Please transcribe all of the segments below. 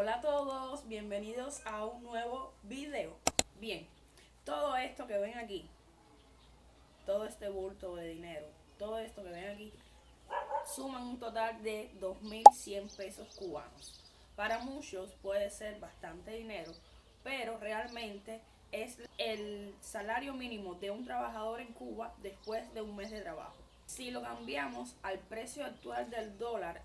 Hola a todos, bienvenidos a un nuevo video. Bien, todo esto que ven aquí, todo este bulto de dinero, todo esto que ven aquí, suman un total de 2.100 pesos cubanos. Para muchos puede ser bastante dinero, pero realmente es el salario mínimo de un trabajador en Cuba después de un mes de trabajo. Si lo cambiamos al precio actual del dólar,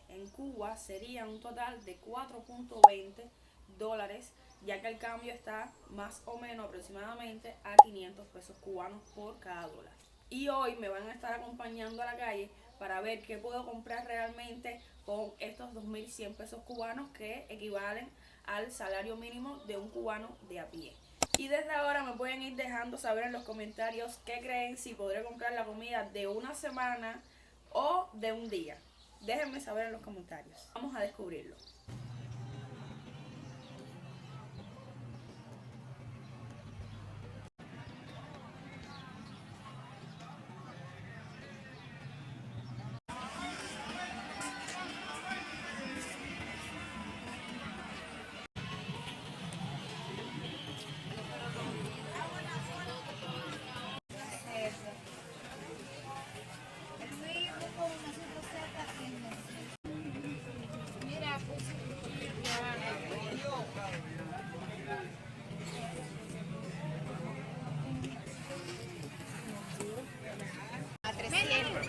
en Cuba sería un total de 4.20 dólares, ya que el cambio está más o menos aproximadamente a 500 pesos cubanos por cada dólar. Y hoy me van a estar acompañando a la calle para ver qué puedo comprar realmente con estos 2.100 pesos cubanos, que equivalen al salario mínimo de un cubano de a pie. Y desde ahora me pueden ir dejando saber en los comentarios qué creen, si podré comprar la comida de una semana o de un día. Déjenme saber en los comentarios. Vamos a descubrirlo.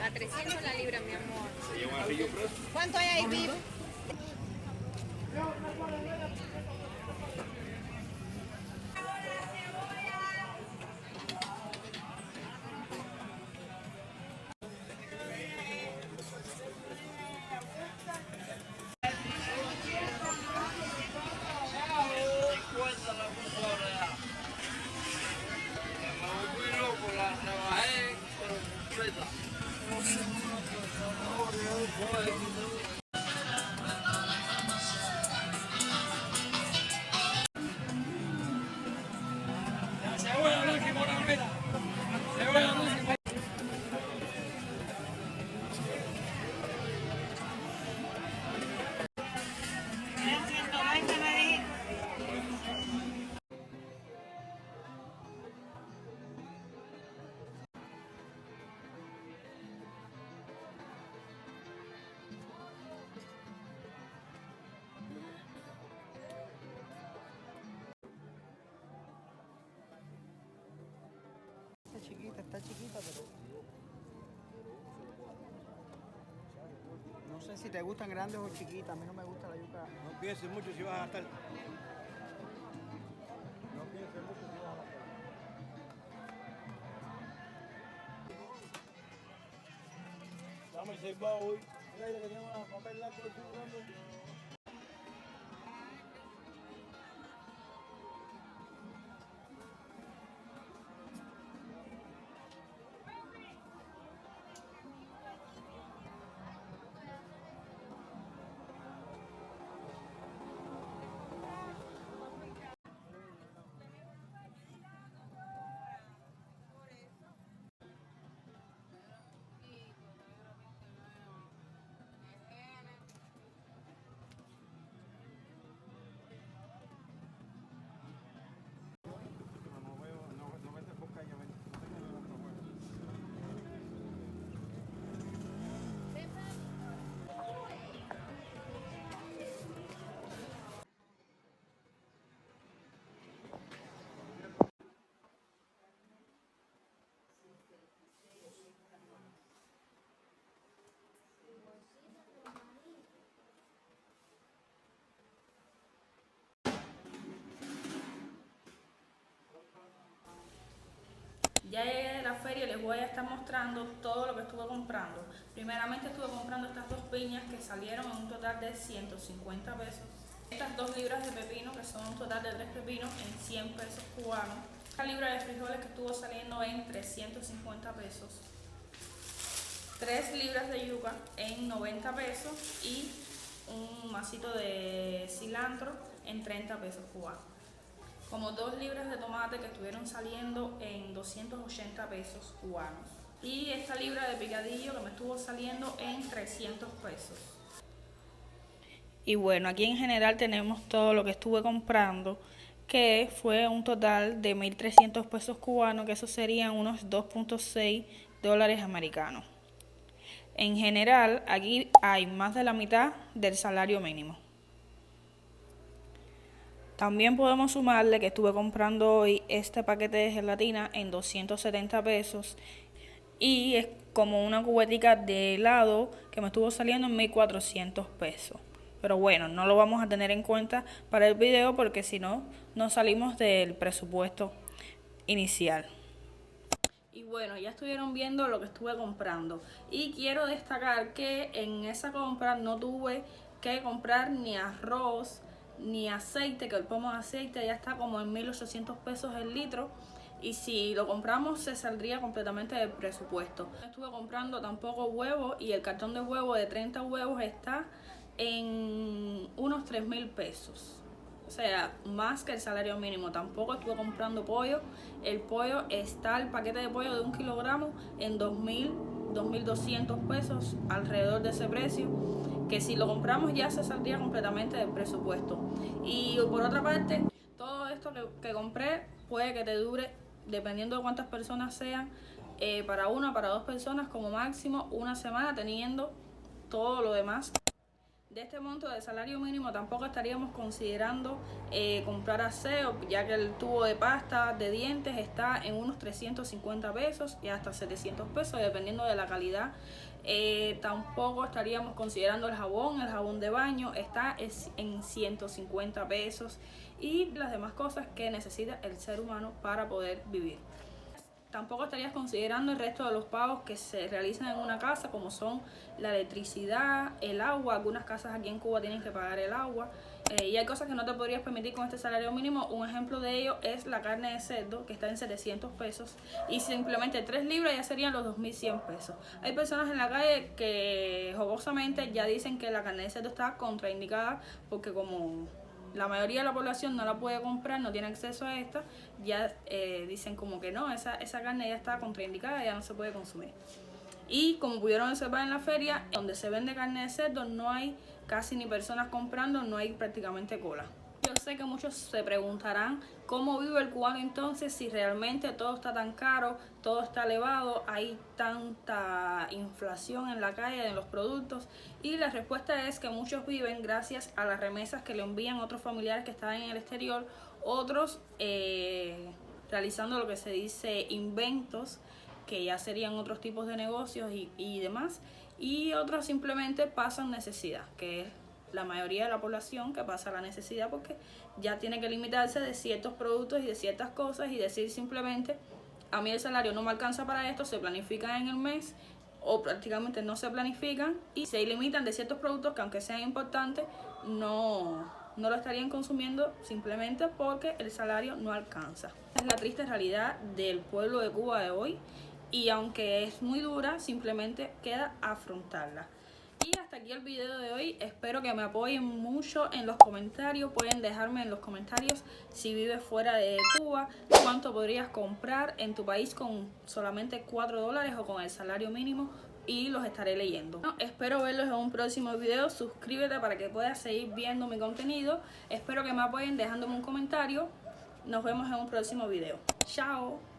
A 300 la libra, mi amor. ¿Cuánto hay ahí, vivo? Está chiquita, pero no sé si te gustan grandes o chiquitas. A mí no me gusta la yuca. No pienses mucho si vas a gastar. No pienses mucho si vas a gastar. Dame ese baúl. Mira ahí que tenemos la papel blanco de tu. Ya llegué de la feria y les voy a estar mostrando todo lo que estuve comprando. Primeramente estuve comprando estas dos piñas que salieron en un total de 150 pesos. Estas 2 libras de pepino, que son un total de 3 pepinos, en 100 pesos cubanos. Esta libra de frijoles que estuvo saliendo en 350 pesos. 3 libras de yuca en 90 pesos y un masito de cilantro en 30 pesos cubanos. Como 2 libras de tomate que estuvieron saliendo en 280 pesos cubanos. Y esta libra de picadillo que me estuvo saliendo en 300 pesos. Y bueno, aquí en general tenemos todo lo que estuve comprando, que fue un total de 1.300 pesos cubanos, que eso serían unos 2.6 dólares americanos. En general, aquí hay más de la mitad del salario mínimo. También podemos sumarle que estuve comprando hoy este paquete de gelatina en 270 pesos y es como una cubetica de helado que me estuvo saliendo en 1.400 pesos. Pero bueno, no lo vamos a tener en cuenta para el video porque si no, nos salimos del presupuesto inicial. Y bueno, ya estuvieron viendo lo que estuve comprando. Y quiero destacar que en esa compra no tuve que comprar ni arroz, ni aceite, que el pomo de aceite ya está como en 1.800 pesos el litro. Y si lo compramos se saldría completamente del presupuesto. No estuve comprando tampoco huevos y el cartón de huevos de 30 huevos está en unos 3.000 pesos. O sea, más que el salario mínimo. Tampoco estuve comprando pollo. El pollo está, el paquete de pollo de 1 kilogramo en 2.200 pesos, alrededor de ese precio, que si lo compramos ya se saldría completamente del presupuesto. Y por otra parte, todo esto que compré puede que te dure, dependiendo de cuántas personas sean, para una, para dos personas como máximo una semana, teniendo todo lo demás. De este monto de salario mínimo tampoco estaríamos considerando comprar aseo, ya que el tubo de pasta de dientes está en unos 350 pesos y hasta 700 pesos, dependiendo de la calidad. Tampoco estaríamos considerando el jabón de baño está en 150 pesos y las demás cosas que necesita el ser humano para poder vivir. Tampoco estarías considerando el resto de los pagos que se realizan en una casa, como son la electricidad, el agua. Algunas casas aquí en Cuba tienen que pagar el agua. Y hay cosas que no te podrías permitir con este salario mínimo. Un ejemplo de ello es la carne de cerdo, que está en 700 pesos. Y simplemente 3 libras ya serían los 2.100 pesos. Hay personas en la calle que jugosamente ya dicen que la carne de cerdo está contraindicada porque como la mayoría de la población no la puede comprar, no tiene acceso a esta, ya dicen como que no, esa carne ya está contraindicada, ya no se puede consumir. Y como pudieron observar en la feria, donde se vende carne de cerdo no hay casi ni personas comprando, no hay prácticamente cola. Yo sé que muchos se preguntarán cómo vive el cubano entonces si realmente todo está tan caro, todo está elevado, hay tanta inflación en la calle de los productos, y la respuesta es que muchos viven gracias a las remesas que le envían otros familiares que están en el exterior, otros realizando lo que se dice inventos, que ya serían otros tipos de negocios y demás, y otros simplemente pasan necesidad, que es la mayoría de la población que pasa la necesidad porque ya tiene que limitarse de ciertos productos y de ciertas cosas y decir simplemente a mí el salario no me alcanza para esto, se planifican en el mes o prácticamente no se planifican y se limitan de ciertos productos que aunque sean importantes no lo estarían consumiendo simplemente porque el salario no alcanza. Es la triste realidad del pueblo de Cuba de hoy y aunque es muy dura, simplemente queda afrontarla. Y hasta aquí el video de hoy, espero que me apoyen mucho en los comentarios, pueden dejarme en los comentarios si vives fuera de Cuba, cuánto podrías comprar en tu país con solamente 4 dólares o con el salario mínimo y los estaré leyendo. Bueno, espero verlos en un próximo video, suscríbete para que puedas seguir viendo mi contenido, espero que me apoyen dejándome un comentario, nos vemos en un próximo video. Chao.